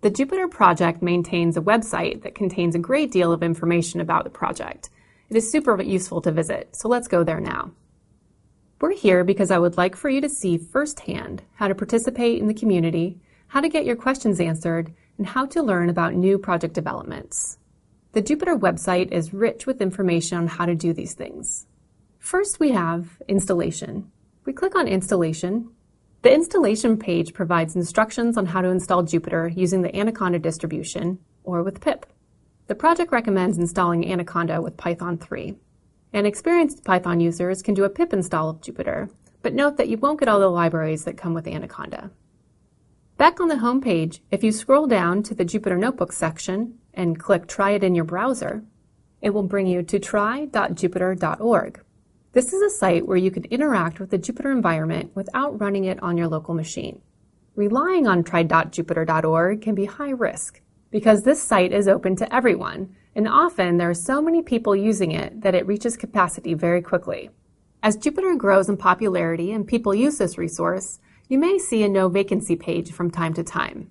The Jupyter project maintains a website that contains a great deal of information about the project. It is super useful to visit, so let's go there now. We're here because I would like for you to see firsthand how to participate in the community, how to get your questions answered, and how to learn about new project developments. The Jupyter website is rich with information on how to do these things. First, we have installation. We click on installation. The installation page provides instructions on how to install Jupyter using the Anaconda distribution or with pip. The project recommends installing Anaconda with Python 3. And experienced Python users can do a pip install of Jupyter, but note that you won't get all the libraries that come with Anaconda. Back on the home page, if you scroll down to the Jupyter Notebook section and click Try it in your browser, it will bring you to try.jupyter.org. This is a site where you can interact with the Jupyter environment without running it on your local machine. Relying on try.jupyter.org can be high risk because this site is open to everyone, and often there are so many people using it that it reaches capacity very quickly. As Jupyter grows in popularity and people use this resource, you may see a no vacancy page from time to time.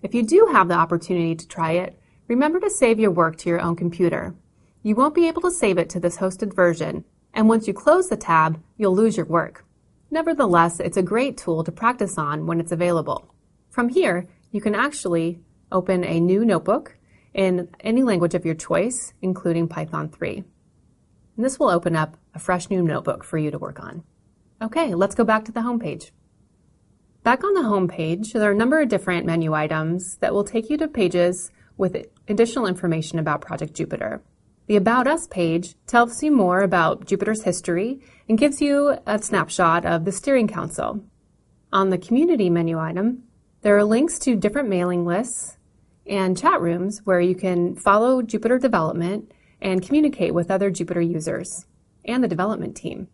If you do have the opportunity to try it, remember to save your work to your own computer. You won't be able to save it to this hosted version, and once you close the tab, you'll lose your work. Nevertheless, it's a great tool to practice on when it's available. From here, you can actually open a new notebook in any language of your choice, including Python 3. And this will open up a fresh new notebook for you to work on. Okay, let's go back to the home page. Back on the home page, there are a number of different menu items that will take you to pages with additional information about Project Jupyter. The About Us page tells you more about Jupyter's history and gives you a snapshot of the Steering Council. On the Community menu item, there are links to different mailing lists and chat rooms where you can follow Jupyter development and communicate with other Jupyter users and the development team.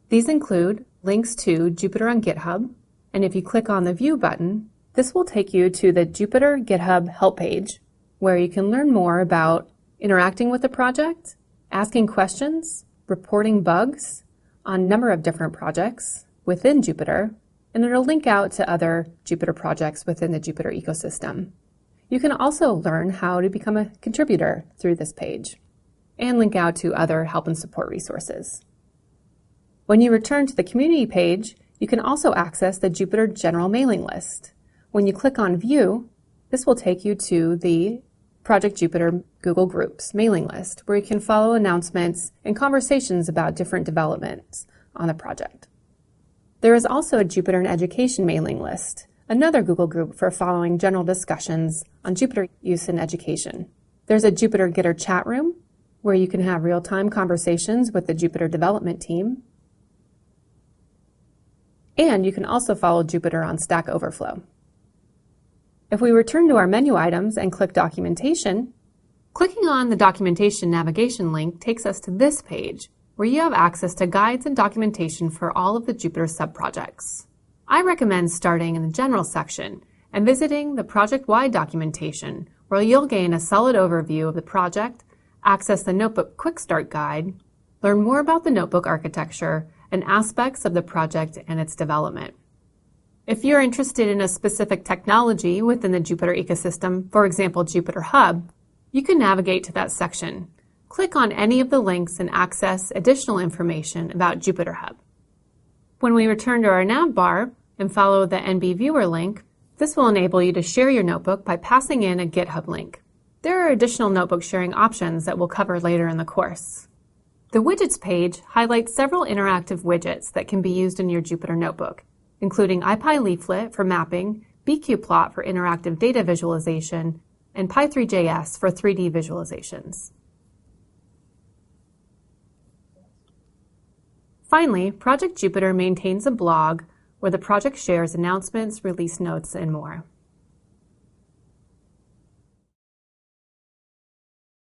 These include links to Jupyter on GitHub, and if you click on the View button, this will take you to the Jupyter GitHub help page where you can learn more about interacting with the project, asking questions, reporting bugs on a number of different projects within Jupyter, and it'll link out to other Jupyter projects within the Jupyter ecosystem. You can also learn how to become a contributor through this page and link out to other help and support resources. When you return to the community page, you can also access the Jupyter general mailing list. When you click on View, this will take you to the Project Jupyter Google Groups mailing list, where you can follow announcements and conversations about different developments on the project. There is also a Jupyter in Education mailing list, another Google group for following general discussions on Jupyter use in education. There's a Jupyter Gitter chat room, where you can have real-time conversations with the Jupyter development team. And you can also follow Jupyter on Stack Overflow. If we return to our menu items and click Documentation, clicking on the Documentation navigation link takes us to this page, where you have access to guides and documentation for all of the Jupyter subprojects. I recommend starting in the General section and visiting the project-wide documentation, where you'll gain a solid overview of the project, access the Notebook Quick Start Guide, learn more about the notebook architecture, and aspects of the project and its development. If you're interested in a specific technology within the Jupyter ecosystem, for example, Jupyter Hub, you can navigate to that section. Click on any of the links and access additional information about Jupyter Hub. When we return to our nav bar and follow the NB Viewer link, this will enable you to share your notebook by passing in a GitHub link. There are additional notebook sharing options that we'll cover later in the course. The Widgets page highlights several interactive widgets that can be used in your Jupyter notebook, including IPyLeaflet for mapping, BQplot for interactive data visualization, and Py3JS for 3D visualizations. Finally, Project Jupyter maintains a blog where the project shares announcements, release notes, and more.